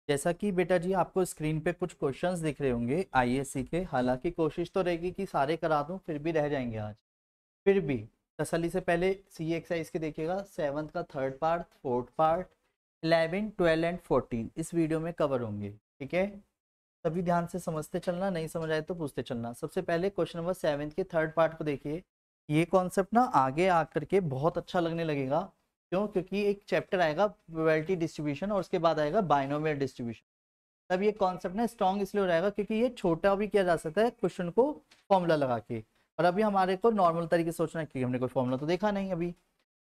जैसा कि बेटा जी आपको स्क्रीन पे कुछ क्वेश्चंस दिख रहे होंगे आईएससी के, हालांकि कोशिश तो रहेगी कि सारे करा दूं, फिर भी रह जाएंगे आज। फिर भी तसल्ली से पहले सी एक्सरसाइज के देखिएगा, 7th का 3rd part, 4th part, 11, 12 and 14 इस वीडियो में कवर होंगे। ठीक है, तभी ध्यान से समझते चलना, नहीं समझ आए तो पूछते चलना। सबसे पहले क्वेश्चन नंबर 7 के 3rd पार्ट को देखिए। ये कॉन्सेप्ट ना आगे आकर के बहुत अच्छा लगने लगेगा। क्यों? क्योंकि एक चैप्टर आएगा प्रोबेबिलिटी डिस्ट्रीब्यूशन और उसके बाद आएगा बाइनोमियल डिस्ट्रीब्यूशन। तब ये कॉन्सेप्ट ना स्ट्रॉन्ग इसलिए हो जाएगा क्योंकि ये छोटा भी किया जा सकता है क्वेश्चन को फॉर्मूला लगा के। और अभी हमारे को नॉर्मल तरीके से सोचना है क्योंकि हमने कोई फॉर्मूला तो देखा नहीं अभी।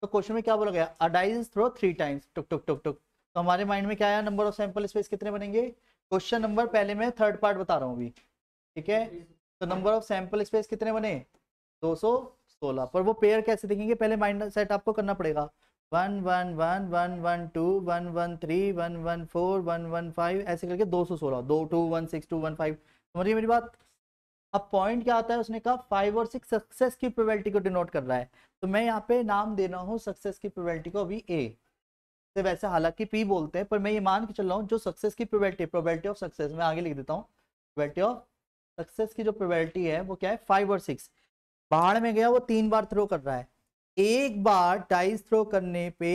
तो क्वेश्चन में क्या बोला गया? A dice is throw 3 times, टुक टुक टुक टुक। तो हमारे माइंड में क्या आया? नंबर ऑफ सैंपल स्पेस कितने बनेंगे? क्वेश्चन नंबर पहले मैं 3rd पार्ट बता रहा हूँ अभी। ठीक है, तो नंबर ऑफ सैंपल स्पेस कितने बने? 216। पर वो पेयर कैसे देखेंगे? पहले माइंड सेट आपको करना पड़ेगा। 1 1 1 1 1 2 1 1 3 1 1 4 1 1 5 ऐसे करके 216, 2 2 1 6 2 1 5। समझिए मेरी बात। अब पॉइंट क्या आता है? उसने कहा 5 और 6 सक्सेस की प्रोबेबिलिटी को डिनोट कर रहा है। तो मैं यहाँ पे नाम दे रहा हूँ सक्सेस की प्रोबेबिलिटी को अभी ए से। वैसे हालांकि पी बोलते हैं, पर मैं ये मान के चल रहा हूँ जो सक्सेस की प्रोबेबिलिटी ऑफ सक्सेस, मैं आगे लिख देता हूँ। प्रोबेबिलिटी ऑफ सक्सेस की जो प्रोबेबिलिटी है वो क्या है? 5 और 6। बाहर में गया वो 3 बार थ्रो कर रहा है। एक बार डाइस थ्रो करने पे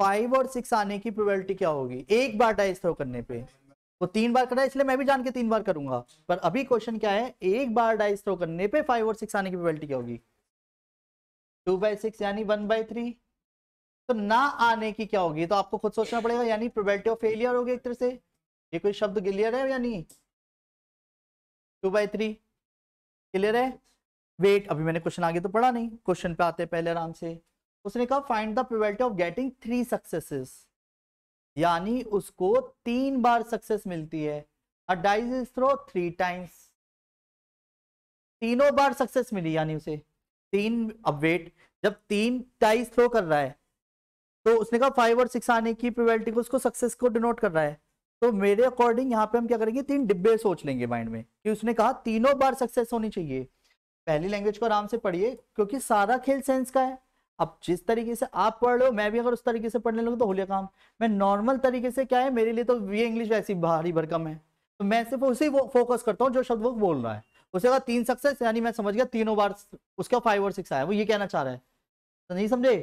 5 और 6 आने की प्रोबेबिलिटी क्या होगी? एक बार डाइस थ्रो करने पे वो 3 बार कर रहा है, इसलिए मैं भी जान के 3 बार करूंगा। पर अभी क्वेश्चन क्या है? एक बार डाइस थ्रो करने पे 5 और 6 आने की प्रोबेबिलिटी क्या होगी? 2/6 यानी 1/3। तो ना आने की क्या होगी? तो आपको खुद सोचना पड़ेगा, यानी प्रोबेबिलिटी ऑफ फेलियर होगी एक तरह से। ये कोई शब्द क्लियर है या नहीं? 2/3 क्लियर है? वेट, अभी मैंने क्वेश्चन आगे तो पढ़ा नहीं, क्वेश्चन पे आते पहले आराम से। उसने कहा find the probability of getting 3 successes, यानी उसको 3 बार सक्सेस मिलती है। A dice is throw 3 times, तीनों बार सक्सेस मिली यानी उसे 3। अब वेट, जब 3 डाइस थ्रो कर रहा है तो उसने कहा 5 और 6 आने की प्रोबेबिलिटी को, उसको सक्सेस को डिनोट कर रहा है। तो मेरे अकॉर्डिंग यहाँ पे हम क्या करेंगे? 3 डिब्बे सोच लेंगे माइंड में कि उसने कहा तीनों बार सक्सेस होनी चाहिए। पहली लैंग्वेज को आराम से पढ़िए क्योंकि सारा खेल सेंस का है। अब जिस तरीके से आप पढ़ रहे हो, मैं भी अगर उस तरीके से पढ़ने लगूँ तो हो लिया काम। मैं नॉर्मल तरीके से, क्या है मेरे लिए तो ये इंग्लिश वैसी भारी भरकम है, तो मैं सिर्फ उसी फोकस करता हूँ जो शब्द वो बोल रहा है। उसके बाद 3 सक्सेस यानी मैं समझ गया तीनों बार उसका 5 और 6 आया, वो ये कहना चाह रहा है। तो नहीं समझे?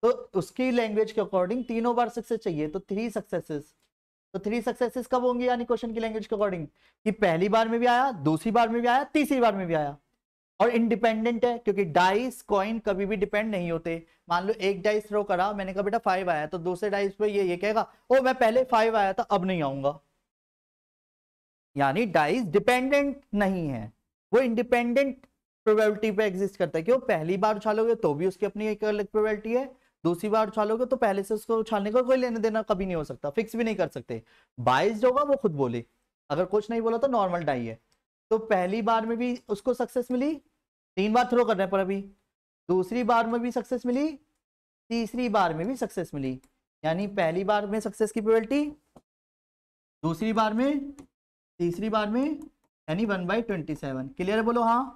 तो उसकी लैंग्वेज के अकॉर्डिंग तीनों बार सक्सेस चाहिए, तो 3 सक्सेसेस। तो 3 सक्सेसेस कब होंगे यानी क्वेश्चन की लैंग्वेज के अकॉर्डिंग? कि पहली बार में भी आया, दूसरी बार में भी आया, तीसरी बार में भी आया। और इंडिपेंडेंट है क्योंकि डाइस कॉइन कभी भी डिपेंड नहीं होते। मान लो एक डाइस थ्रो करा, मैंने कहा बेटा 5 आया, तो दूसरे डाइस पे ये कहेगा ओ मैं पहले 5 आया था अब नहीं आऊंगा। यानी डाइस डिपेंडेंट नहीं है, वो इंडिपेंडेंट प्रोबेबिलिटी पे एग्जिस्ट करता है। क्यों? पहली बार उछालोगे तो भी उसकी अपनी एक अलग प्रोबेबिलिटी है, दूसरी बार उछालोगे तो पहले से उसको उछालने का कोई लेने देना कभी नहीं हो सकता, फिक्स भी नहीं कर सकते। बाइस्ड होगा वो खुद बोले, अगर कुछ नहीं बोला तो नॉर्मल डाई है। तो पहली बार में भी उसको सक्सेस मिली, 3 बार थ्रो करने पर अभी, दूसरी बार में भी सक्सेस मिली, तीसरी बार में भी सक्सेस मिली। यानी पहली बार में सक्सेस की प्रोबेबिलिटी, दूसरी बार में, तीसरी बार में, यानी 1/27। क्लियर है? बोलो हाँ।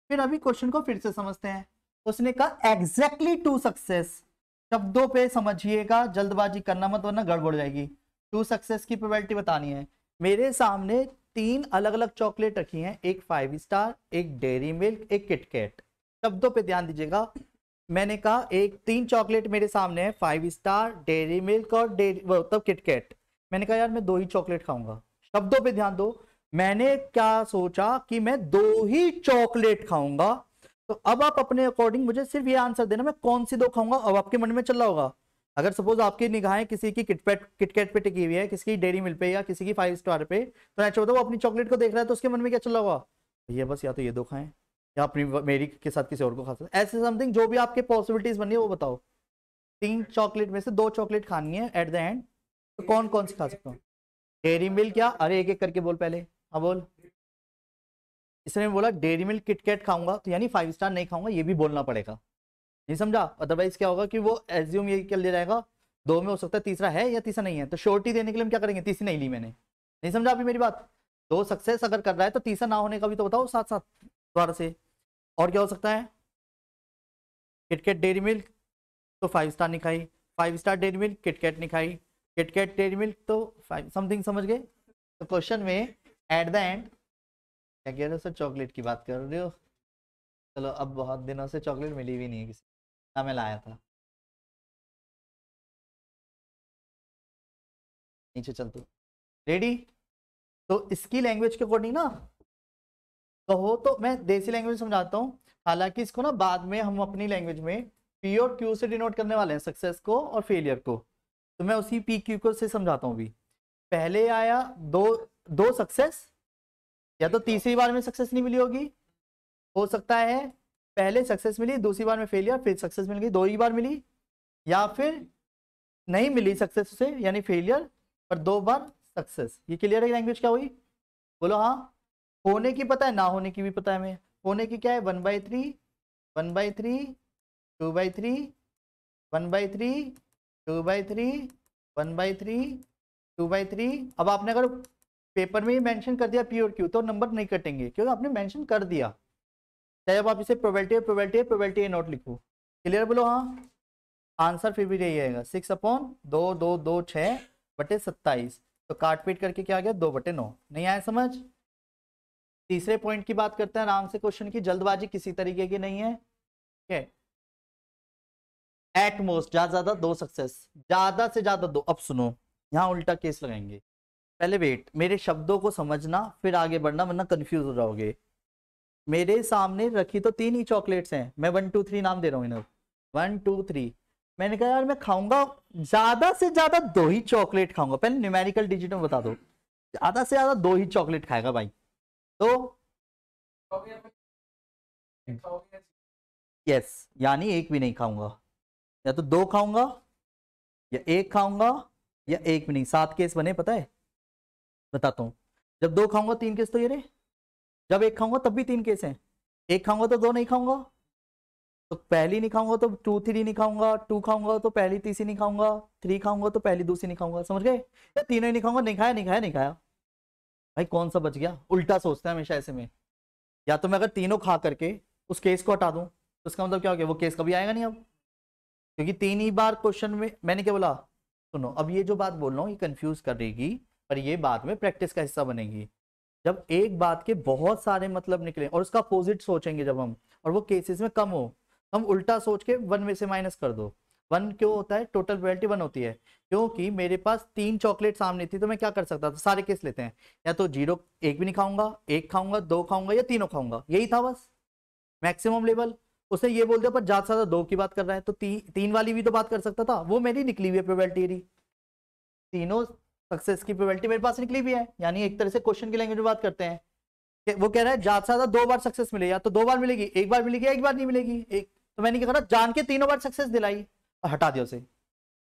फिर अभी क्वेश्चन को फिर से समझते हैं। उसने कहा एग्जैक्टली 2 सक्सेस, शब्दों पे समझिएगा, जल्दबाजी करना मत वरना गड़बड़ जाएगी। 2 सक्सेस की प्रोबेबिलिटी बतानी है। मेरे सामने 3 अलग अलग चॉकलेट रखी हैं, एक 5 स्टार, एक डेयरी मिल्क, एक किटकैट। शब्दों पे ध्यान दीजिएगा। मैंने कहा 3 चॉकलेट मेरे सामने है, 5 स्टार, डेयरी मिल्क और तब किटकैट। मैंने कहा यार मैं 2 ही चॉकलेट खाऊंगा। शब्दों पे ध्यान दो। मैंने क्या सोचा कि मैं 2 ही चॉकलेट खाऊंगा। तो अब आप अपने अकॉर्डिंग मुझे सिर्फ ये आंसर देना मैं कौन सी 2 खाऊंगा। अब आपके मन में चल रहा होगा, अगर सपोज आपकी निगाहें किसी की किटकैट पे टिकी हुई है, किसी की डेयरी मिल्क पे या किसी की 5 स्टार पे, तो नेचुरल होता है वो अपनी चॉकलेट को देख रहा है, तो उसके मन में क्या चल रहा होगा? ये बस या तो ये 2 खाएं या अपनी मेरी के साथ किसी और को खा सकते, ऐसे समथिंग जो भी आपके पॉसिबिलिटीज बनी है वो बताओ। 3 चॉकलेट में से 2 चॉकलेट खानी है एट द एंड, तो कौन कौन सी खा सकता हूँ? डेयरी मिल्क क्या? अरे एक एक करके बोल पहले। हाँ बोल। इसने बोला डेयरी मिल्क किटकैट खाऊंगा, तो यानी 5 स्टार नहीं खाऊंगा, ये भी बोलना पड़ेगा। नहीं समझा? अदरवाइज क्या होगा कि वो एज्यूम ये कर ले जाएगा 2 में हो सकता है तीसरा है या तीसरा नहीं है, तो श्योरिटी देने के लिए हम क्या करेंगे? तीसरी नहीं ली मैंने। नहीं समझा अभी मेरी बात? 2 सक्सेस अगर कर रहा है तो तीसरा ना होने का भी तो बताओ साथ साथ दोबारा से। और क्या हो सकता है? किटकैट डेयरी मिल्क, तो 5 स्टार नहीं खाई, 5 स्टार डेयरी मिल्क किटकैट नहीं खाई, किटकैट डेयरी मिल्क तो समथिंग समझ गए। तो क्वेश्चन में एट द एंड क्या कह रहे हो सर, चॉकलेट की बात कर रहे हो। चलो अब बहुत दिनों से चॉकलेट मिली भी नहीं है किसी, ना मैं लाया था। नीचे चल तू, रेडी। तो इसकी लैंग्वेज के अकॉर्डिंग ना कहो तो मैं देसी लैंग्वेज समझाता हूँ, हालांकि इसको ना बाद में हम अपनी लैंग्वेज में पी और क्यू से डिनोट करने वाले हैं, सक्सेस को और फेलियर को। तो मैं उसी पी क्यू को से समझाता हूँ। भी पहले आया दो दो सक्सेस, या तो तीसरी बार में सक्सेस नहीं मिली होगी, हो सकता है पहले सक्सेस मिली दूसरी बार में फेलियर, फिर सक्सेस मिल गई दो ही बार मिली, या फिर नहीं मिली सक्सेस उसे यानी फेलियर पर दो बार सक्सेस। ये क्लियर है लैंग्वेज क्या हुई, बोलो हाँ। होने की पता है, ना होने की भी पता है हमें। होने की क्या है 1/3 1/3 2/3 1/3 2/3 1/3 2/3। अब आपने अगर पेपर में ही मेंशन कर दिया पी और क्यू तो नंबर नहीं कटेंगे, क्योंकि आपने मेंशन कर दिया। चाहे अब आप इसे प्रोबेबिलिटी नोट लिखो। क्लियर बोलो हाँ। आंसर फिर भी यही आएगा 6/2 6/27। तो काट पीट करके क्या आ गया 2/9। नहीं आया समझ। तीसरे पॉइंट की बात करते हैं आराम से, क्वेश्चन की जल्दबाजी किसी तरीके की नहीं है। ठीक है, एट मोस्ट ज्यादा दो सक्सेस, ज्यादा से ज्यादा दो। अब सुनो यहाँ उल्टा केस लगाएंगे, पहले वेट मेरे शब्दों को समझना फिर आगे बढ़ना, वरना कंफ्यूज हो जाओगे। मेरे सामने रखी तो 3 ही चॉकलेट्स हैं, मैं 1 2 3 नाम दे रहा हूँ इन्हें, 1 2 3। मैंने कहा यार मैं खाऊंगा ज्यादा से ज्यादा 2 ही चॉकलेट खाऊंगा, पहले न्यूमेरिकल डिजिट में बता दो, ज्यादा से ज्यादा 2 ही चॉकलेट खाएगा भाई। तो यस यानी एक भी नहीं खाऊंगा, या तो 2 खाऊंगा या 1 खाऊंगा या 1 भी नहीं। 7 केस बने पता है, बताता हूँ। जब 2 खाऊंगा 3 केस तो ये रहे, जब 1 खाऊंगा तब भी 3 केस हैं। 1 खाऊंगा तो 2 नहीं खाऊंगा, तो पहली नहीं खाऊंगा तो 2 3 नहीं खाऊंगा, 2 खाऊंगा तो पहली तीसरी नहीं खाऊंगा, 3 खाऊंगा तो पहली दूसरी नहीं खाऊंगा। समझ गए, या तीनों ही नहीं खाऊंगा, नहीं खाया नहीं खाया नहीं खाया। भाई कौन सा बच गया, उल्टा सोचते हैं हमेशा ऐसे में। या तो मैं अगर तीनों खा करके उस केस को हटा दूं तो उसका मतलब क्या हो गया, वो केस कभी आएगा नहीं अब, क्योंकि 3 ही बार क्वेश्चन में मैंने क्या बोला। सुनो अब ये जो बात बोल रहा हूँ ये कंफ्यूज करेगी, पर ये बाद में प्रैक्टिस का हिस्सा बनेगी। जब एक बात के बहुत सारे मतलब निकले और उसका अपोजिट सोचेंगे जब हम, और वो केसेस में कम हो, हम उल्टा सोच के 1 में से माइनस कर दो। 1 क्यों होता है, टोटल प्रोबेबिलिटी 1 होती है, क्योंकि मेरे पास 3 चॉकलेट सामने थी तो मैं क्या कर सकता था, सारे केस लेते हैं, या तो 0 1 भी नहीं खाऊंगा, 1 खाऊंगा 2 खाऊंगा या तीनों खाऊंगा, यही था बस मैक्सिमम लेवल। उसने ये बोल दिया पर ज्यादा से ज्यादा 2 की बात कर रहा है, तो 3 वाली भी तो बात कर सकता था, वो मेरी निकली हुई है प्रोबेबिलिटी। तीनों सक्सेस की प्रोबेबिलिटी मेरे पास निकली भी है, यानी एक तरह से क्वेश्चन की लैंग्वेज में बात करते हैं कि वो कह रहा है ज्यादा से ज्यादा 2 बार सक्सेस मिले, या तो 2 बार मिलेगी, 1 बार मिलेगी, 1 बार नहीं मिलेगी एक। तो मैंने क्या करा, जान के तीनों बार सक्सेस दिलाई और हटा दिया उसे,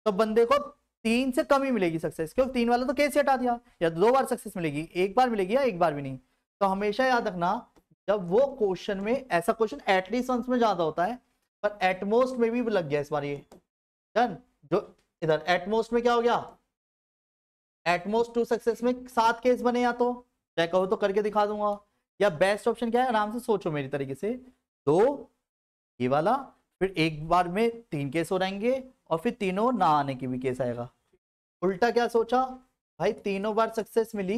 तो बंदे को 3 से कम ही मिलेगी सक्सेस, क्योंकि 3 वाला तो कैसे हटा दिया, या तो 2 बार सक्सेस मिलेगी, 1 बार मिलेगी या 1 बार भी नहीं। तो हमेशा याद रखना जब वो क्वेश्चन में ऐसा क्वेश्चन एटलीस्ट वंस में ज्यादा होता है, पर एटमोस्ट में भी लग गया इस बार ये डन। जो इधर एटमोस्ट में क्या हो गया, एटमोस्ट 2 सक्सेस में 7 केस बने, या तो चाहे कहो तो करके दिखा दूंगा, या बेस्ट ऑप्शन क्या है आराम से सोचो मेरी तरीके से, 2 ये वाला, फिर 1 बार में 3 केस हो जाएंगे और फिर तीनों ना आने की भी केस आएगा। उल्टा क्या सोचा भाई, तीनों बार सक्सेस मिली,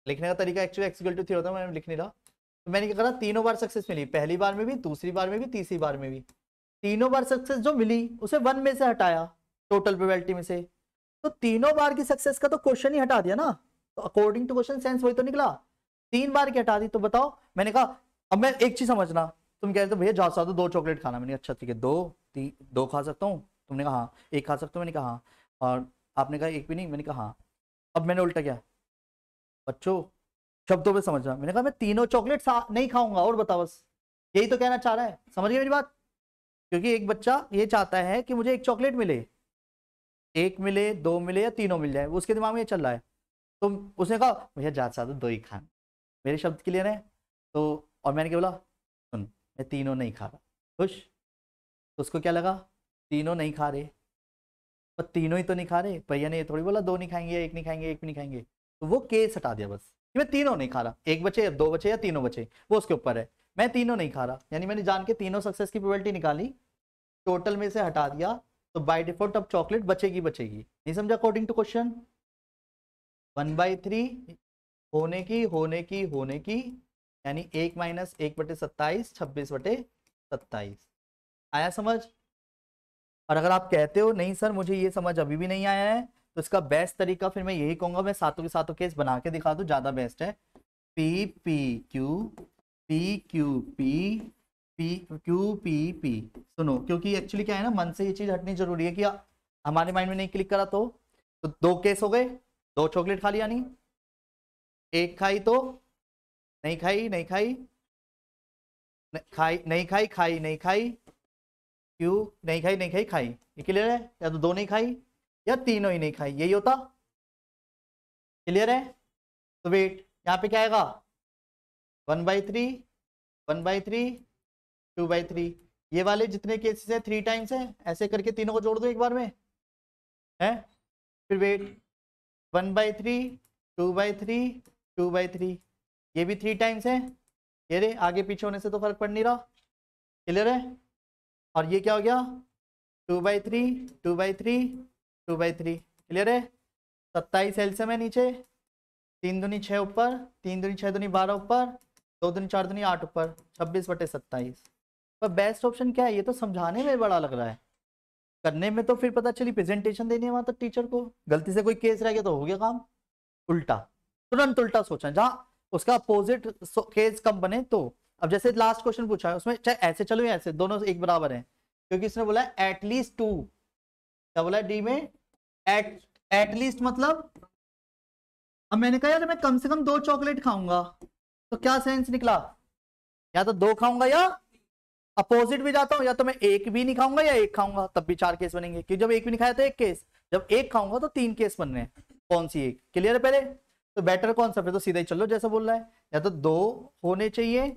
लिखने का तरीका एक्चुअली एक्सिक्यूटिव थ्योरी होता है, मैं लिख नहीं रहा। तो मैंने क्या करा, तीनों बार सक्सेस मिली, पहली बार में भी, दूसरी बार में भी, तीसरी बार में भी। तीनों बार सक्सेस जो मिली उसे 1 में से हटाया टोटल प्रोबेबिलिटी में से, तो तीनों बार की सक्सेस का तो क्वेश्चन ही हटा दिया ना। तो अकॉर्डिंग टू क्वेश्चन सेंस वही तो निकला, 3 बार की हटा दी। तो बताओ, मैंने कहा अब मैं एक चीज समझना, तुम कह रहे थे भैया ज्यादा से ज्यादा 2 चॉकलेट खाना, मैंने अच्छा ठीक है 2 खा सकता हूँ, तुमने कहा हाँ। 1 खा सकता हूँ, मैंने कहा हाँ, और आपने कहा 1 भी नहीं, मैंने कहा हाँ। अब मैंने उल्टा किया, बच्चों शब्दों पे समझना, मैंने कहा मैं तीनों चॉकलेट नहीं खाऊंगा, और बताओ बस यही तो कहना चाह रहा है, समझ गए मेरी बात। क्योंकि एक बच्चा ये चाहता है कि मुझे 1 चॉकलेट मिले, 1 मिले, 2 मिले या तीनों मिल जाए, उसके दिमाग में ये चल रहा है। तो उसने कहा भैया ज्यादा से ज्यादा 2 ही खाना, मेरे शब्द क्लियर है। तो और मैंने क्या बोला, सुन मैं तीनों नहीं खा रहा, खुश। तो उसको क्या लगा, तीनों नहीं खा रहे, पर तीनों ही तो नहीं खा रहे, भैया ने ये थोड़ी बोला 2 नहीं खाएंगे, 1 नहीं खाएंगे, 1 भी नहीं खाएंगे। तो वो केस हटा दिया बस कि मैं तीनों नहीं खा रहा, 1 बचे या 2 बचे या तीनों बचे वो उसके ऊपर है, मैं तीनों नहीं खा रहा, यानी मैंने जान के तीनों सक्सेस की प्रोबेबिलिटी निकाली, टोटल में से हटा दिया, तो बाय डिफॉल्ट अब चॉकलेट बचेगी बचेगी। नहीं समझा? अकॉर्डिंग टू क्वेश्चन 1/3 होने की यानी 1-1/27 26/27 आया समझ? और अगर आप कहते हो नहीं सर मुझे ये समझ अभी भी नहीं आया है, तो इसका बेस्ट तरीका फिर मैं यही कहूंगा, मैं सातों के सातों केस बना के दिखा दूं, ज्यादा बेस्ट है। P P Q P Q P P Q P P. सुनो, क्योंकि एक्चुअली क्या है ना, मन से ये चीज हटनी जरूरी है कि हमारे माइंड में नहीं क्लिक करा तो दो केस हो गए, दो चॉकलेट खा लिया, नहीं एक खाई तो नहीं खाई, नहीं खाई खाई नहीं खाई, खाई नहीं खाई, क्यों नहीं खाई, नहीं खाई खाई, ये क्लियर है? या तो दो नहीं खाई या तीनों ही नहीं खाई, यही होता। क्लियर है? तो वेट, यहाँ पे क्या आएगा 1/3 1/3 2/3, ये वाले जितने केसेस है 3 टाइम्स है, ऐसे करके तीनों को जोड़ दो एक बार में है। फिर वेट 1/3 2/3 2/3, ये भी 3 टाइम्स है, ये रे आगे पीछे होने से तो फर्क पड़ नहीं रहा। क्लियर है? और ये क्या हो गया 2/3 2/3 2/3। क्लियर है? 27 एलसीएम है नीचे, 3 दूनी 6 ऊपर, 3 दूनी 6 दूनी 12 ऊपर, 2 दूनी 4 दूनी 8 ऊपर, 26/27। पर बेस्ट ऑप्शन क्या है? ये तो समझाने में बड़ा लग रहा है, करने में तो फिर पता चली प्रेजेंटेशन देनी है वहां तक टीचर को, गलती से कोई केस रह गया तो हो गया काम उल्टा, तुरंत उल्टा सोचा, जहां उसका अपोजिट केस कम बने। तो अब जैसे लास्ट क्वेश्चन पूछा है, उसमें चाहे ऐसे चलो या ऐसे, दोनों एक बराबर है, क्योंकि इसने बोला एटलीस्ट 2, क्या बोला डी में? एटलीस्ट मतलब, अब मैंने कहा यार मैं कम से कम 2 चॉकलेट खाऊंगा, तो क्या सेंस निकला, या तो 2 खाऊंगा या अपोजिट भी जाता हूं, या तो मैं एक भी नहीं खाऊंगा या एक खाऊंगा, तब भी 4 केस बनेंगे, क्योंकि जब एक भी नहीं खाया तो एक केस, जब एक खाऊंगा तो 3 केस बन रहे हैं, कौन सी एक? क्लियर है पहले? तो बेटर कौन सा? फिर तो सीधा ही चलो जैसा बोल रहा है, या तो 2 होने चाहिए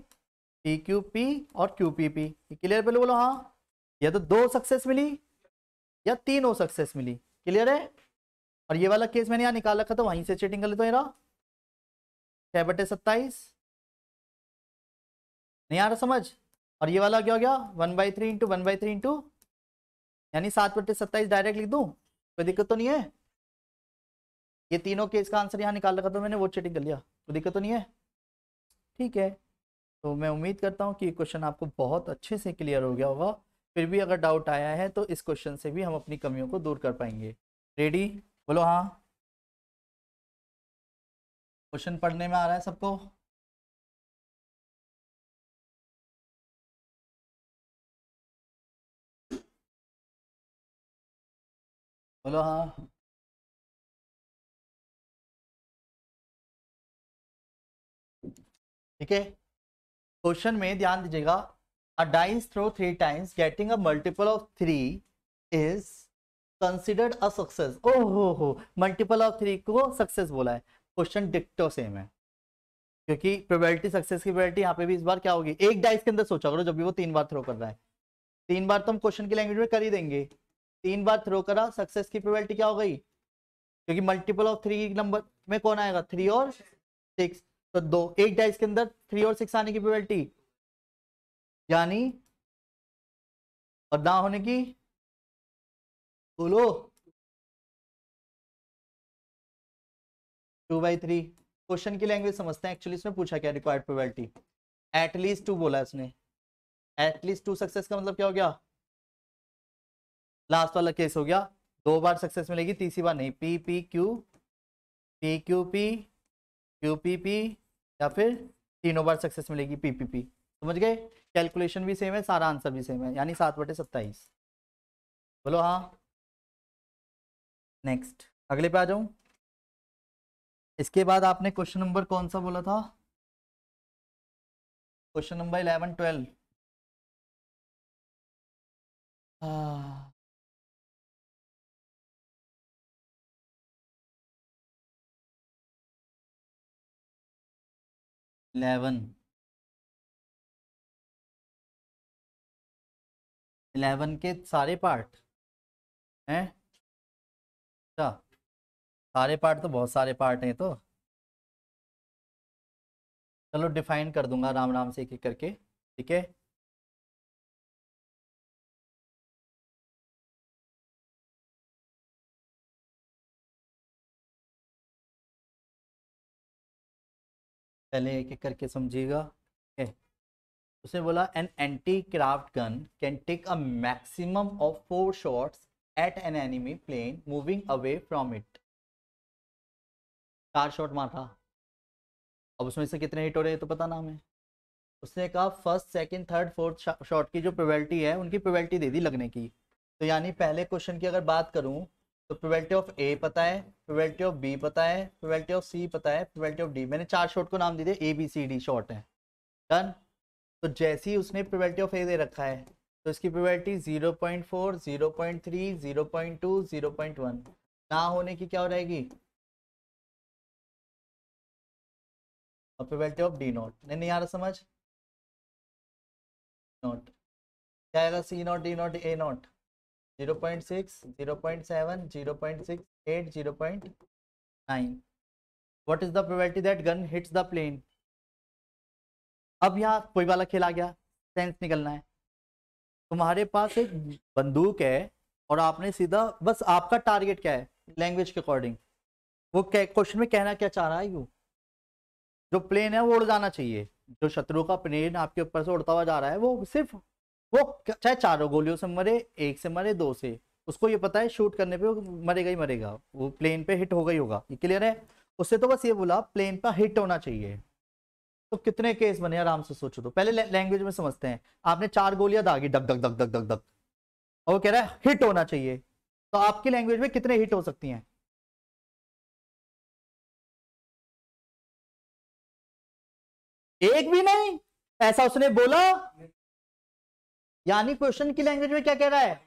पी क्यू पी और क्यू पी पी। क्लियर? पहले बोलो हाँ, या तो 2 सक्सेस मिली या 3 सक्सेस मिली। क्लियर है? और ये वाला केस मैंने यहाँ निकाल रखा था, वहीं से चीटिंग कर ले तो ये रहा 6/27, नहीं आ रहा समझ? और ये वाला क्या हो गया 1/3 इंटू 1/3 इंटू, यानी 7/27 डायरेक्ट लिख दूं, कोई दिक्कत तो नहीं है? ये तीनों केस का आंसर यहाँ निकाल रखा था मैंने, वो चीटिंग कर लिया, कोई दिक्कत तो नहीं है? ठीक है, तो मैं उम्मीद करता हूँ कि क्वेश्चन आपको बहुत अच्छे से क्लियर हो गया होगा। फिर भी अगर डाउट आया है तो इस क्वेश्चन से भी हम अपनी कमियों को दूर कर पाएंगे। रेडी? बोलो हाँ। क्वेश्चन पढ़ने में आ रहा है सबको? बोलो हाँ। ठीक है, क्वेश्चन में ध्यान दीजिएगा, a dice throw 3 times getting a multiple of 3 is considered a success. ओहो, मल्टीपल ऑफ 3 को सक्सेस बोला है, क्वेश्चन डिक्टो सेम है, क्योंकि प्रोबेबिलिटी सक्सेस की प्रोबेबिलिटी यहाँ पे भी इस बार क्या होगी, एक डाइस के अंदर सोचा करो, जब भी वो 3 बार थ्रो कर रहा है, 3 बार तो हम क्वेश्चन की लैंग्वेज में कर ही देंगे, 3 बार थ्रो करा, सक्सेस की प्रोबेबिलिटी क्या हो गई, क्योंकि मल्टीपल ऑफ 3 नंबर में कौन आएगा 3 और 6, तो दो एक डाइस के अंदर 3 और 6 आने की प्रोबेबिलिटी, यानी और ना होने की, बोलो 2/3। क्वेश्चन की लैंग्वेज समझते हैं, एक्चुअली इसने पूछा क्या रिक्वायर्ड प्रोबेबिलिटी, एटलीस्ट 2 बोला इसने, एटलीस्ट 2 सक्सेस का मतलब क्या हो गया, लास्ट वाला केस हो गया, 2 बार सक्सेस मिलेगी, तीसरी बार नहीं, P P Q P Q P Q P P, या फिर तीनों बार सक्सेस मिलेगी पी पी पी। समझ गए? कैलकुलेशन भी सेम है, सारा आंसर भी सेम है, यानी 7/27। बोलो हाँ। नेक्स्ट, अगले पे आ जाऊं। इसके बाद आपने क्वेश्चन नंबर कौन सा बोला था, क्वेश्चन नंबर 11 12। हाँ 11 11 के सारे पार्ट हैं? अच्छा, सारे पार्ट तो बहुत सारे पार्ट हैं, तो चलो डिफाइन कर दूंगा राम राम से एक एक करके, ठीक है। पहले एक एक करके समझिएगा। उसने बोला an anti craft gun can take a maximum of 4 shots at an enemy plane moving away from it. 4 shot मारा, अब उसमें से कितने हिट हो रहे हैं तो पता ना हमें। उसने कहा first second third fourth shot की जो प्रोबेबिलिटी है उनकी प्रोबेबिलिटी दे दी लगने की। तो यानी पहले क्वेश्चन की अगर बात करूं तो प्रोबेबिलिटी ऑफ ए पता है, प्रोबेबिलिटी ऑफ बी पता है, प्रोबेबिलिटी ऑफ सी पता है, प्रोबेबिलिटी ऑफ डी। मैंने 4 शॉट को नाम दे दिया, A B C D shot है। डन। तो जैसे ही उसने प्रोबेबिलिटी ऑफ ए दे रखा है तो इसकी प्रोबेबिलिटी 0.4, 0.3, 0.2, 0.1 ना होने की क्या हो रहेगी, और प्रोबेबिलिटी ऑफ डी नॉट। नहीं आ रहा समझ, नॉट क्या आएगा, C not, D not, A not. 0.6, 0.7, 0.68, 0.9। What is the probability that gun hits the plane. अब यहाँ कोई वाला खेल आ गया, सेंस निकलना है। तुम्हारे पास एक बंदूक है और आपने सीधा, बस आपका टारगेट क्या है लैंग्वेज के अकॉर्डिंग, वो क्वेश्चन में कहना क्या चाह रहा है, यू जो प्लेन है वो उड़ जाना चाहिए। जो शत्रु का प्लेन आपके ऊपर से उड़ता हुआ जा रहा है वो सिर्फ, वो चाहे 4 गोलियों से मरे, 1 से मरे, 2 से, उसको ये पता है शूट करने पे वो मरेगा ही मरेगा, वो प्लेन पे हिट होगा ही होगा। ये क्लियर है। उससे तो बस ये बोला प्लेन पे हिट होना चाहिए। तो कितने केस बने आराम से सोचो। तो पहले लैंग्वेज में समझते हैं। आपने 4 गोलियां दागी, duck duck duck duck duck duck, और वो कह रहा है हिट होना चाहिए। तो आपकी लैंग्वेज में कितने हिट हो सकती हैं, एक भी नहीं, ऐसा उसने बोला। यानी क्वेश्चन की लैंग्वेज में क्या कह रहा है,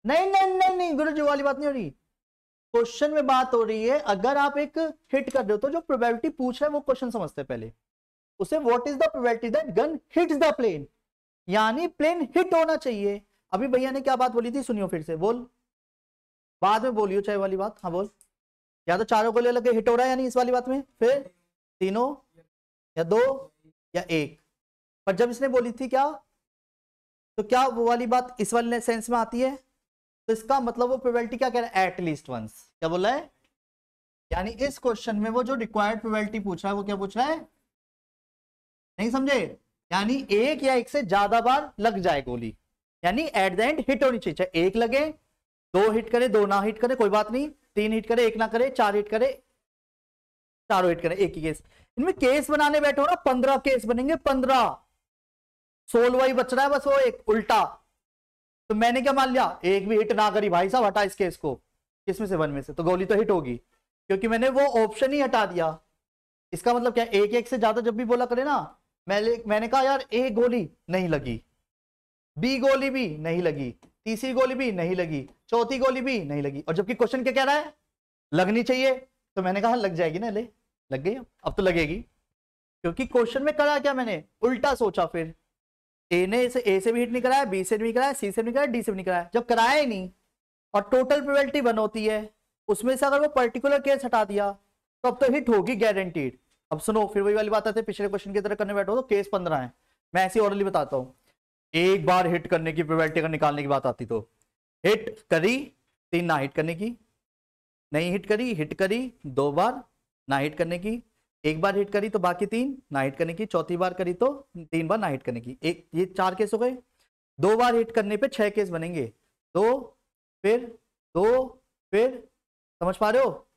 नहीं नहीं नहीं नहीं गुरु जी वाली बात नहीं हो रही। क्वेश्चन में बात हो रही है अगर आप एक हिट कर रहे हो तो जो प्रोबेबिलिटी पूछ रहा है वो क्वेश्चन समझते हैं पहले। उसे what is the probability that gun hits the plane, यानी प्लेन हिट होना चाहिए। अभी भैया ने क्या बात बोली थी सुनियो फिर से, बोल बाद में बोलियो चाहे वाली बात। हाँ बोल, या तो 4 गोले लगे हिट हो रहा है यानी इस वाली बात में, फिर 3 या 2 या 1। पर जब इसने बोली थी क्या, तो क्या वो वाली बात इस वाले सेंस में आती है। तो इसका मतलब वो प्रोबेबिलिटी क्या कह रहा है, एटलीस्ट वंस। क्या बोला है, यानी इस क्वेश्चन में वो जो रिक्वायर्ड प्रोबेबिलिटी पूछ रहा है वो क्या पूछ रहा है, नहीं समझे, यानी 1 या 1 से ज्यादा बार लग जाए गोली, यानी एट द एंड हिट होनी चाहिए। चाहे 1 लगे, 2 हिट करे, 2 ना हिट करे कोई बात नहीं, 3 हिट करे, 1 ना करे, 4 हिट करे, 4 हिट करे, एक ही केस। इनमें केस बनाने बैठो ना 15 केस बनेंगे, 15। 16 ही बच रहा है बस वो एक उल्टा। तो मैंने क्या मान लिया, एक भी हिट ना करी भाई साहब, हटा इस केस को, किसमें से 1 में से, तो गोली तो हिट होगी क्योंकि मैंने वो ऑप्शन ही हटा दिया। इसका मतलब क्या, 1 से ज्यादा जब भी बोला करे ना, मैंने कहा यार ए गोली नहीं लगी, बी गोली भी नहीं लगी, तीसरी गोली भी नहीं लगी, चौथी गोली भी नहीं लगी, और जबकि क्वेश्चन क्या कह रहा है, लगनी चाहिए। तो मैंने कहा लग जाएगी ना, ले लग गई, अब तो लगेगी, क्योंकि क्वेश्चन में करा क्या मैंने, उल्टा सोचा। फिर ए से भी हिट नहीं कराया, बी से भी नहीं कराया, सी से भी नहीं कराया, डी से भी नहीं कराया। जब कराया ही नहीं और टोटल प्रोबेबिलिटी 1 होती है, उसमें से अगर वो पर्टिकुलर केस हटा दिया तो अब तो हिट होगी गारंटीड। अब सुनो, फिर वही वाली बात आती है, पिछले क्वेश्चन की तरह करने बैठो तो केस 15 है। मैं ऐसी ऑर्डरली बताता हूं, एक बार हिट करने की प्रोबेबिलिटी अगर निकालने की बात आती तो हिट करी 3 ना हिट करने की, नहीं हिट करी 2 बार ना हिट करने की, 1 बार हिट करी तो बाकी 3 ना हिट करने की, चौथी बार करी तो 3 बार ना हिट करने की। एक ये 4 केस हो गए। 2 बार हिट करने पे 6 केस बनेंगे, 2 फिर 2 फिर, समझ पा रहे हो,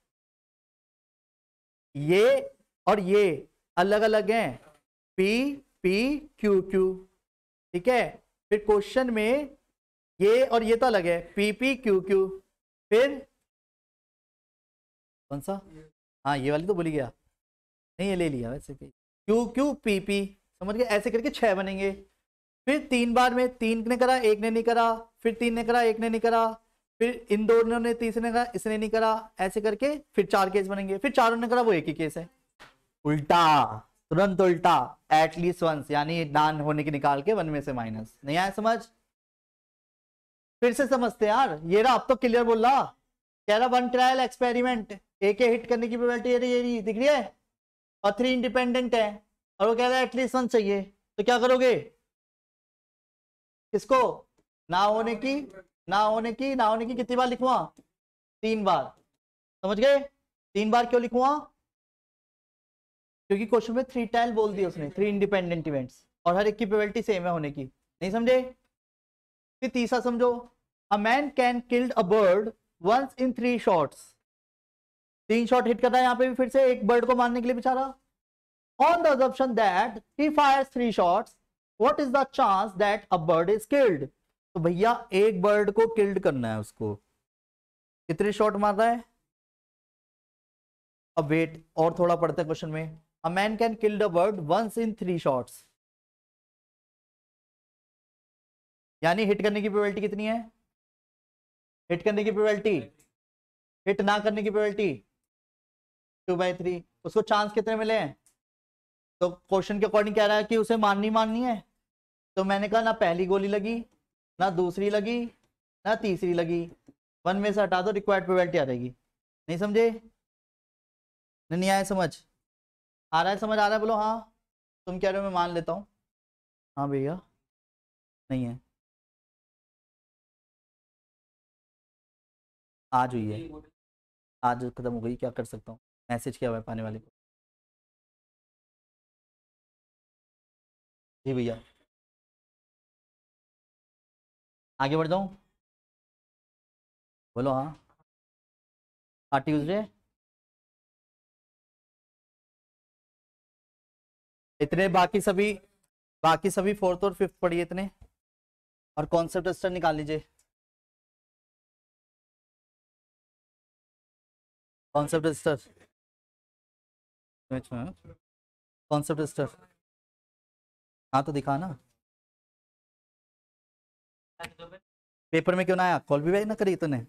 ये और ये अलग अलग हैं, पी पी क्यू क्यू, ठीक है। फिर क्वेश्चन में ये और ये तो अलग है, पी पी क्यू क्यू, फिर कौन सा, हाँ ये वाली तो भूल गया, नहीं ये ले लिया वैसे, क्यू क्यू पी पी, समझ गए, ऐसे करके 6 बनेंगे। फिर 3 बार में 3 ने करा, 1 ने नहीं करा, फिर 3 ने करा, 1 ने नहीं करा, फिर इन दोनों ने, तीसरे ने करा, इसने नहीं करा, ऐसे करके फिर 4 केस बनेंगे। फिर चारों ने करा, वो एक ही केस है, उल्टा, तुरंत उल्टा, एटलीस्ट वंस, यानी नान होने की निकाल के 1 में से माइनस। नहीं आया समझ, फिर से समझते यार। ये रहा, अब तो क्लियर बोल रहा, कह रहा 1 ट्रायल एक्सपेरिमेंट, एक हिट करने की प्रोबेबिलिटी ये दिख रही है, और 3 इंडिपेंडेंट है, और वो कह रहा है एटलीस्ट 1 चाहिए। तो क्या करोगे, किसको, ना होने की, ना होने की, ना होने की कितनी बार लिखवा, 3 बार, समझ गए। 3 बार क्यों लिखवा, क्योंकि क्वेश्चन में 3 टाइल बोल दिया उसने, 3 इंडिपेंडेंट इवेंट्स, और हर एक की प्रोबेबिलिटी सेम है होने की। नहीं समझे? फिर तीसरा समझो, a man can killed a bird once in 3 shots. 3 shot hit करता है यहाँ पे भी फिर से एक बर्ड को मारने के लिए बेचारा। On the assumption that he fires 3 shots, what is the chance that a bird is killed? तो भैया एक बर्ड को किल्ड करना है उसको, कितने शॉट मार रहा है? अब वेट और थोड़ा पढ़ते हैं क्वेश्चन में। A man can kill the bird once in 3 shots, यानी हिट करने की प्रोबेबिलिटी कितनी है? हिट करने की प्रोबेबिलिटी, हिट ना करने की प्रोबेबिलिटी 2/3। उसको चांस कितने मिले हैं? तो क्वेश्चन के अकॉर्डिंग कह रहा है कि उसे मारनी है। तो मैंने कहा ना पहली गोली लगी, ना दूसरी लगी, ना तीसरी लगी, 1 में से हटा दो, रिक्वायर्ड प्रोबेबिलिटी आ जाएगी। नहीं समझे? नहीं आया समझ? आ रहा है समझ? आ रहा है? बोलो हाँ। तुम कह रहे हो मैं मान लेता हूँ। हाँ भैया, नहीं है, आज हुई है, आज खत्म हो गई, क्या कर सकता हूँ? मैसेज किया हुआ है पाने वाले को। जी भैया, आगे बढ़ जाऊँ? बोलो हाँ। ट्यूसडे इतने, बाकी सभी फोर्थ और फिफ्थ पढ़िए इतने, और कॉन्सेप्ट स्टर निकाल लीजिए। कॉन्सेप्ट स्टर, कॉन्सेप्ट स्टर, हाँ तो दिखा ना। पेपर में क्यों ना आया? कॉल भी बैक ना करी तूने?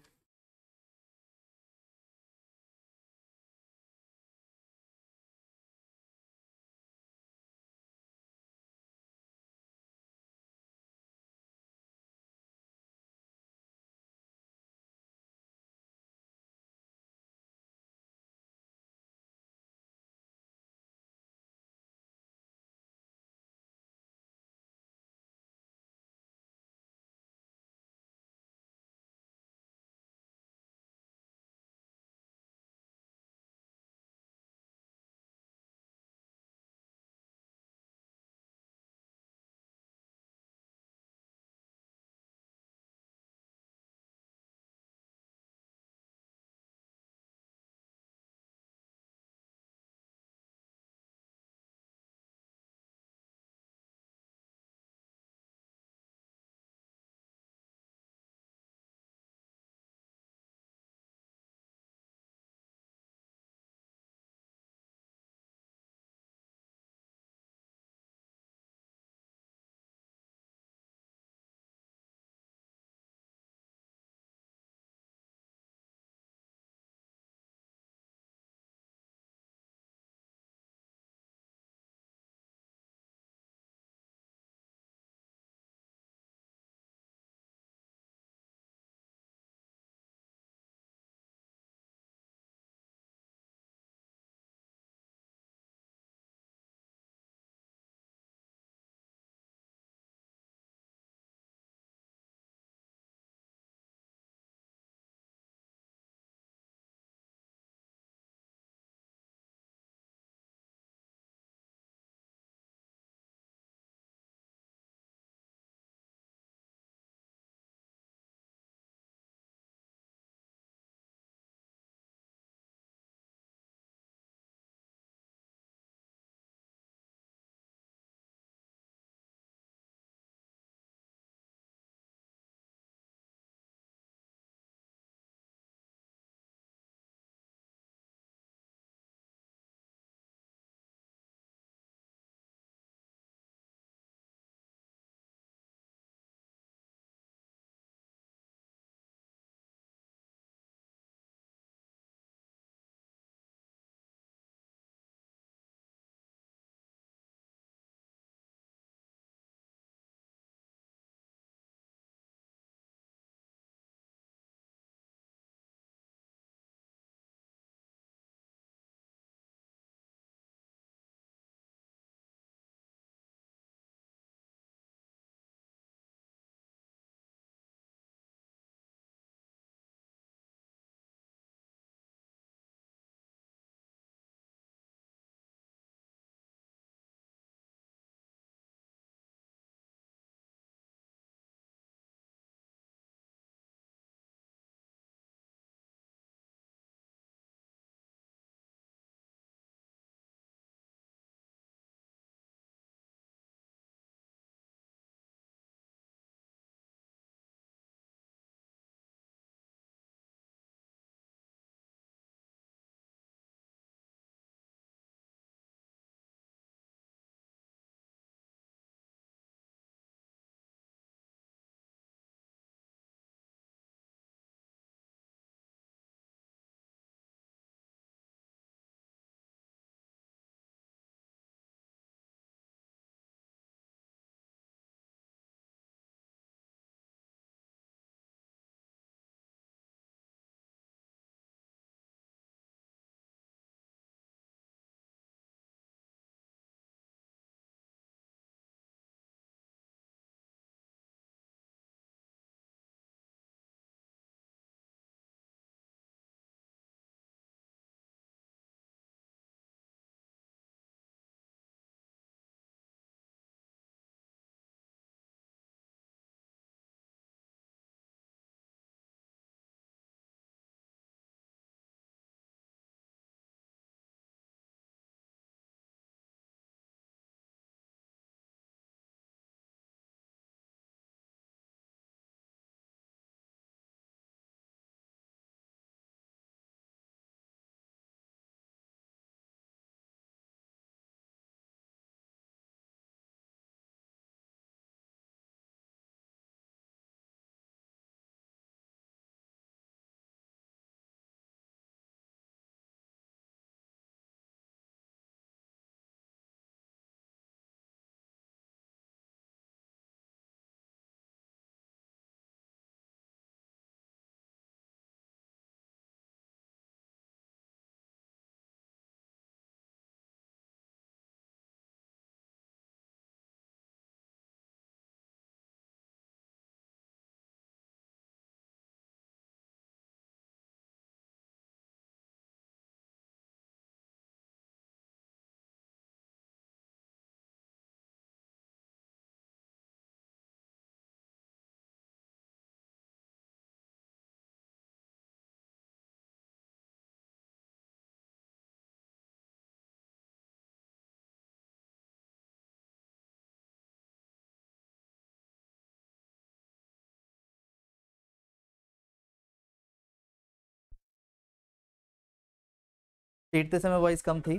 पीटते समय वॉइस कम थी,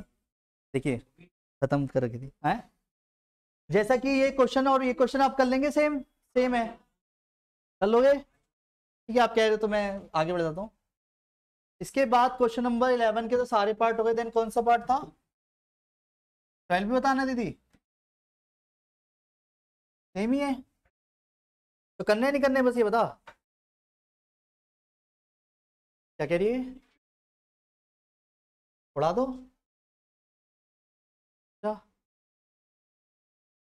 देखिए खत्म कर रखी थी है। जैसा कि ये क्वेश्चन और ये क्वेश्चन आप कर लेंगे, सेम सेम है, कर लोगे? ठीक है, आप कह रहे हो तो मैं आगे बढ़ जाता हूँ। इसके बाद क्वेश्चन नंबर 11 के तो सारे पार्ट हो गए, देन कौन सा पार्ट था? 12 भी बताना दीदी, सेम ही है तो करने नहीं करने, बस ये बता क्या कह रही है, उड़ा दो क्या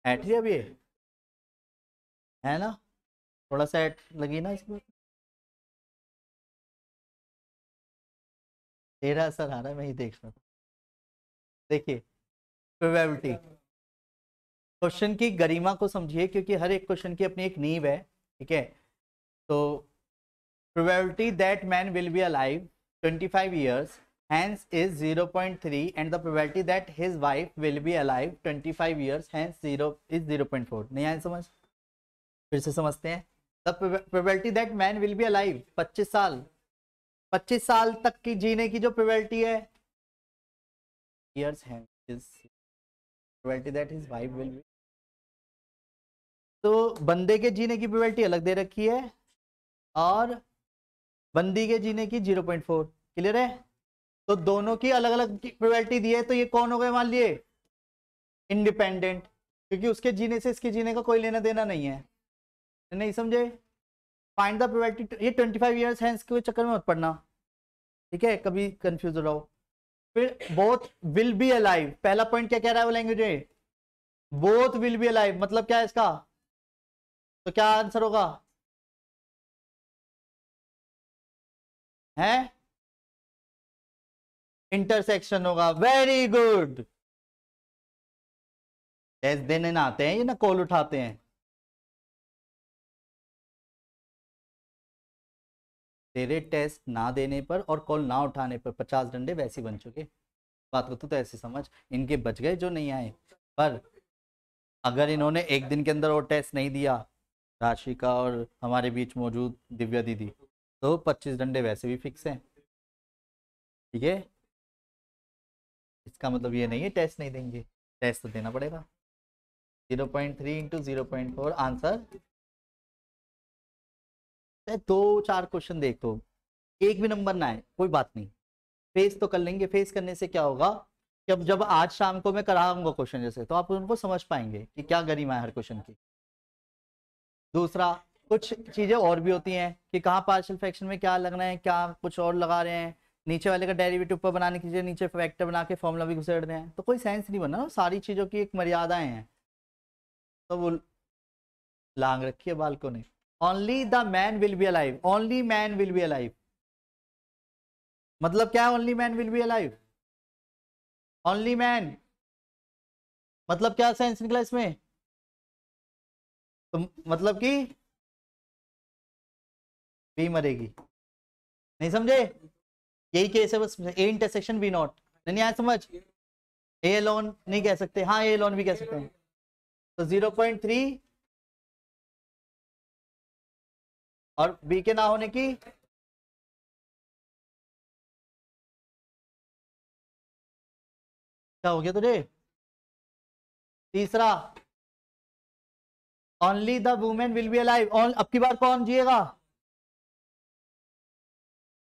ऐट रही है अभी ये? है ना, थोड़ा सा ऐट लगी ना इसमें, तेरा असर आ रहा है, मैं ही देख रहा था। देखिए प्रोबेबिलिटी, क्वेश्चन की गरिमा को समझिए क्योंकि हर एक क्वेश्चन की अपनी एक नींव है, ठीक है। तो probability that man will be alive 25 years hence is 0.3 and the probability that his wife will be alive 25 years hence 0 is 0.4। नहीं आया समझ? फिर से समझते हैं। the probability that man will be alive 25 साल तक की जीने की जो probability है years hence is probability that his wife will be, तो बंदे के जीने की probability अलग दे रखी है और बंदी के जीने की 0.4। क्लियर है? तो दोनों की अलग अलग प्रोबेबिलिटी दी है, तो ये कौन हो गए मान लिए? इंडिपेंडेंट, क्योंकि उसके जीने से इसके जीने का कोई लेना देना नहीं है। नहीं समझे? फाइंड द प्रोबेबिलिटी, ये 25 ईयर्स है, इसके चक्कर में मत पड़ना, ठीक है, कभी कंफ्यूज हो रहा हो। फिर बोथ विल बी अलाइव, पहला पॉइंट क्या कह रहा है वो लैंग्वेज में? बोथ विल बी अलाइव, मतलब क्या है इसका? तो क्या आंसर होगा? है इंटरसेक्शन होगा। Very good. टेस्ट देने ना आते हैं ये ना कॉल उठाते हैं। तेरे टेस्ट ना देने पर और कॉल ना उठाने पर 50 डंडे वैसे बन चुके। बात को तो ऐसे समझ, इनके बच गए जो नहीं आए, पर अगर इन्होंने एक दिन के अंदर और टेस्ट नहीं दिया, राशिका और हमारे बीच मौजूद दिव्या दीदी, तो 25 डंडे वैसे भी फिक्स हैं, ठीक है। इसका मतलब ये नहीं है टेस्ट नहीं देंगे, टेस्ट तो देना पड़ेगा। 0.3 इंटू 0.4 आंसर। दो चार क्वेश्चन देखो, एक भी नंबर ना आए कोई बात नहीं, फेस तो कर लेंगे। फेस करने से क्या होगा कि अब जब आज शाम को मैं कराऊंगा क्वेश्चन जैसे, तो आप उनको समझ पाएंगे कि क्या गरिमा है हर क्वेश्चन की। दूसरा, कुछ चीजें और भी होती हैं कि कहाँ पार्शियल फ्रैक्शन में क्या लगना है, क्या कुछ और लगा रहे हैं, नीचे वाले का डेरिवेटिव ऊपर बनाने की चीजें नीचे फैक्टर बना के फॉर्मूला भी घुसेड़ रहे हैं, तो कोई सेंस नहीं बना ना, सारी चीजों की एक मर्यादाएं हैं, तो वो लांग रखी है बालकों ने। Only the man will be alive, only man will be alive मतलब क्या है? Only man will be alive, only man मतलब क्या सेंस निकला इसमें? तो मतलब कि बी मरेगी, नहीं समझे? यही केस है बस, ए इंटरसेक्शन बी नॉट। नहीं आया समझ? ए लोन नहीं कह सकते, हाँ ए लोन भी कह सकते हैं। तो 0.3 और बी के ना होने की क्या हो गया तुझे? तीसरा, only the women will be alive, अब की बार कौन जिएगा?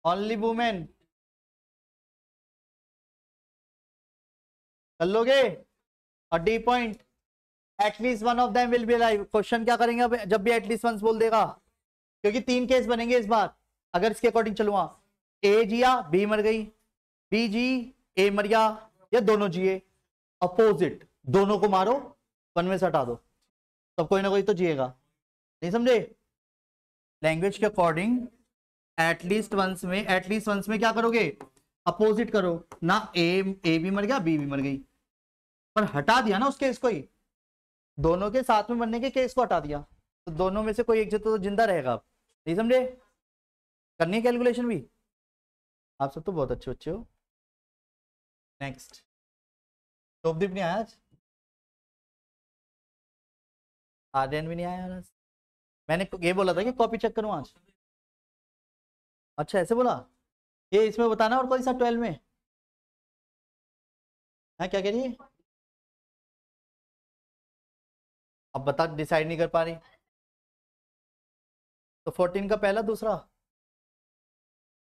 ओनली वुमेन, कर लोगे? और D point, at least one of them will be alive. Question क्या करेंगे अब जब भी एटलीस्ट वंस बोल देगा? क्योंकि तीन केस बनेंगे इस बार, अगर इसके अकॉर्डिंग चलूंगा। ए जिया बी मर गई, बी जी ए मर गया, या दोनों जिए। अपोजिट, दोनों को मारो, वन में से हटा दो, तब कोई ना कोई तो जिएगा। नहीं समझे? लैंग्वेज के अकॉर्डिंग एटलीस्ट वंस में क्या करोगे? अपोजिट करो ना, ए भी मर गया बी भी मर गई, पर हटा दिया ना उस केस को ही, दोनों के साथ में मरने के केस को हटा दिया, तो दोनों में से कोई एक तो जिंदा रहेगा। नहीं समझे? करनी है कैलकुलेशन भी? आप सब तो बहुत अच्छे बच्चे हो। नेक्स्ट, टॉपदीप नहीं आया आज, आर्यन भी नहीं आया आज। मैंने ये बोला था कि कॉपी चेक करूं आज। अच्छा ऐसे बोला? ये इसमें बताना और कोई सा 12 में है क्या कह रही है? अब बता, डिसाइड नहीं कर पा रही तो 14 का पहला दूसरा,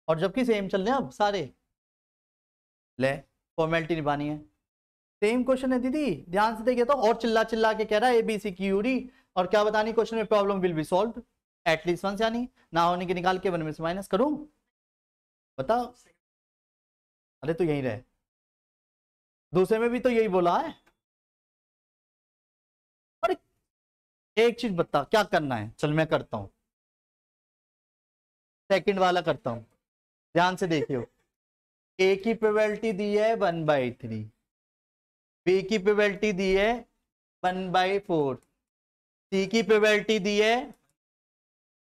और जबकि सेम चल रहे हैं अब सारे। ले, फॉर्मेलिटी निभानी है। सेम क्वेश्चन है दीदी, ध्यान से देखिए तो, और चिल्ला चिल्ला के कह रहा है एबीसी क्यूरी, और क्या बतानी क्वेश्चन में, problem will be solve at least once, यानी ना होने के निकाल के 1 में से माइनस करूं, बताओ। अरे तो यही रहे, दूसरे में भी तो यही बोला है। अरे एक चीज बता, क्या करना है, चल मैं करता हूं, सेकंड वाला करता हूं, ध्यान से देखियो। ए की प्रोबेबिलिटी दी है 1/3, बी की प्रोबेबिलिटी दी है 1/4, सी की प्रोबेबिलिटी दी है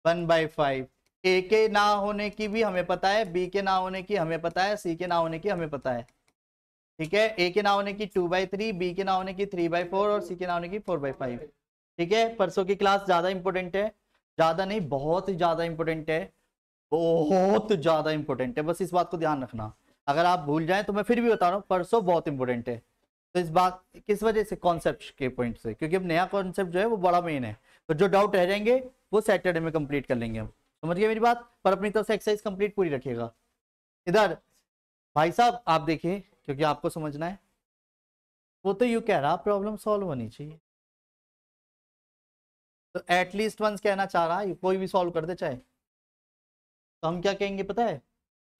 1/5। ए के ना होने की भी हमें पता है, बी के ना होने की हमें पता है, सी के ना होने की हमें पता है, ठीक है। ए के ना होने की 2/3, बी के ना होने की 3/4 और सी के ना होने की 4/5, ठीक है। परसों की क्लास ज्यादा इंपॉर्टेंट है, ज्यादा नहीं बहुत ही ज्यादा इंपॉर्टेंट है, बहुत ज्यादा इंपॉर्टेंट है, बस इस बात को ध्यान रखना। अगर आप भूल जाएं तो मैं फिर भी बता रहा हूँ, परसों बहुत इंपॉर्टेंट है। तो इस बात किस वजह से, कॉन्सेप्ट के पॉइंट से, क्योंकि अब नया कॉन्सेप्ट जो है वो बड़ा मेन है, तो जो डाउट रह जाएंगे वो सैटरडे में कंप्लीट कर लेंगे हम, समझ गए मेरी बात। पर अपनी तरफ से एक्सरसाइज कंप्लीट पूरी रखिएगा। इधर भाई साहब आप देखिए, क्योंकि आपको समझना है। वो तो यू कह रहा प्रॉब्लम सॉल्व होनी चाहिए, तो एटलीस्ट वंस कहना चाह रहा है, कोई भी सॉल्व कर दे चाहे, तो हम क्या कहेंगे पता है,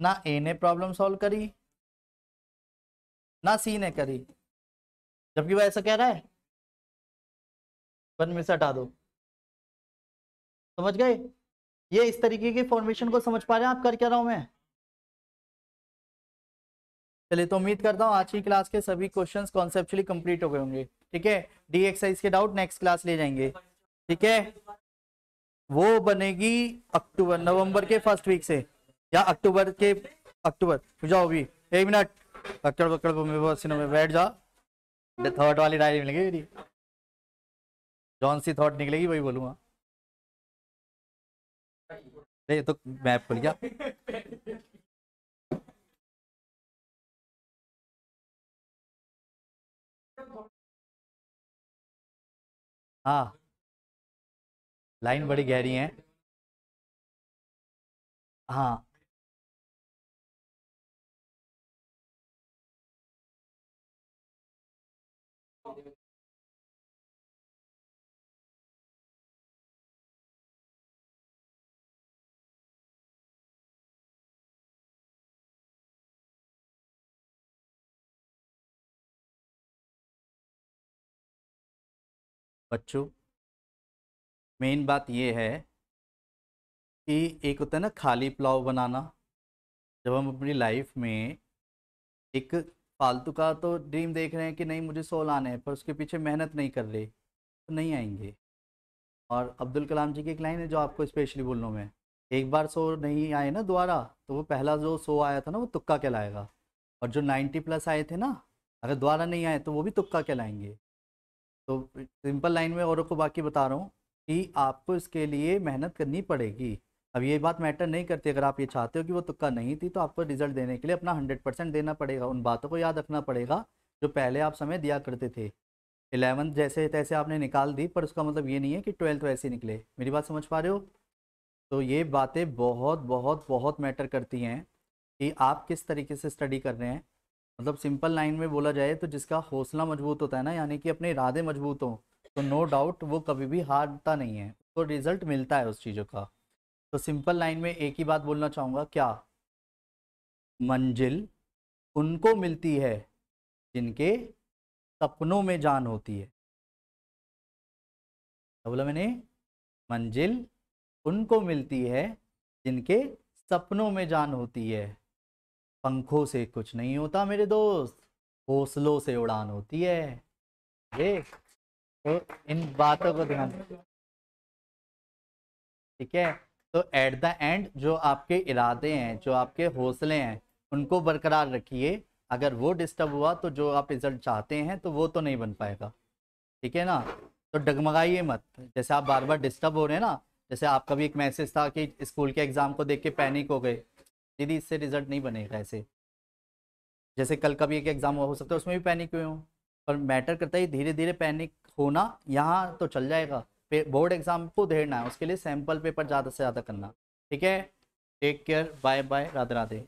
ना ए ने प्रॉब्लम सॉल्व करी ना सी ने करी, जबकि वो ऐसा कह रहा है 1 में से हटा दो, समझ गए। ये इस तरीके की फॉर्मेशन को समझ पा रहे हैं आप, कर क्या रहा हूं मैं। चलिए, तो उम्मीद करता हूँ आज की क्लास के सभी क्वेश्चंस कॉन्सेप्चुअली कंप्लीट हो गए होंगे, ठीक है। डी एक्सरसाइज के डाउट नेक्स्ट क्लास ले जाएंगे, ठीक है। वो बनेगी अक्टूबर नवंबर के फर्स्ट वीक से, या अक्टूबर जाओ अभी 1 मिनट, पकड़ पकड़ में बैठ जा, थॉट वाली डायरी मिलेगी मेरी, जौन सी थॉट निकलेगी वही बोलूंगा। ये तो मैप खुल गया। हाँ, लाइन बड़ी गहरी है। हाँ, बच्चों मेन बात ये है कि एक होता है ना खाली प्लाव बनाना, जब हम अपनी लाइफ में एक फालतू का तो ड्रीम देख रहे हैं कि नहीं मुझे 100 लाने हैं, पर उसके पीछे मेहनत नहीं कर रहे तो नहीं आएंगे। और अब्दुल कलाम जी की एक लाइन है जो आपको स्पेशली बोल रहा हूँ मैं, एक बार 100 नहीं आए ना दोबारा, तो वो पहला जो 100 आया था ना वो तुक्का कहलाएगा, और जो 90+ आए थे ना, अगर दोबारा नहीं आए तो वो भी तुक्का कहलाएंगे। तो सिंपल लाइन में औरों को बाकी बता रहा हूँ कि आपको इसके लिए मेहनत करनी पड़ेगी। अब ये बात मैटर नहीं करती, अगर आप ये चाहते हो कि वो तुक्का नहीं थी तो आपको रिजल्ट देने के लिए अपना 100% देना पड़ेगा, उन बातों को याद रखना पड़ेगा जो पहले आप समय दिया करते थे। 11th जैसे तैसे आपने निकाल दी, पर उसका मतलब ये नहीं है कि 12th वैसे निकले, मेरी बात समझ पा रहे हो। तो ये बातें बहुत बहुत बहुत मैटर करती हैं कि आप किस तरीके से स्टडी कर रहे हैं। मतलब सिंपल लाइन में बोला जाए तो जिसका हौसला मजबूत होता है ना, यानी कि अपने इरादे मजबूत हों, तो नो डाउट वो कभी भी हारता नहीं है, तो रिजल्ट मिलता है उस चीज़ों का। तो सिंपल लाइन में एक ही बात बोलना चाहूँगा, क्या मंजिल उनको मिलती है जिनके सपनों में जान होती है। क्या बोला मैंने, मंजिल उनको मिलती है जिनके सपनों में जान होती है। पंखों से कुछ नहीं होता मेरे दोस्त, हौसलों से उड़ान होती है। ये तो इन बातों को ध्यान, ठीक है। तो एट द एंड जो आपके इरादे हैं, जो आपके हौसले हैं, उनको बरकरार रखिए। अगर वो डिस्टर्ब हुआ तो जो आप रिजल्ट चाहते हैं तो वो तो नहीं बन पाएगा, ठीक है ना। तो डगमगाइए मत, जैसे आप बार बार डिस्टर्ब हो रहे हैं ना, जैसे आपका भी एक मैसेज था कि स्कूल के एग्जाम को देख के पैनिक हो गए, दीदी इससे रिजल्ट नहीं बनेगा ऐसे। जैसे कल का भी एक एग्जाम हो सकता है, उसमें भी पैनिक हुए हो। और मैटर करता है धीरे धीरे पैनिक होना, यहाँ तो चल जाएगा, बोर्ड एग्जाम को देना है, उसके लिए सैंपल पेपर ज़्यादा से ज़्यादा करना। ठीक है, take care, bye bye, Radhe Radhe.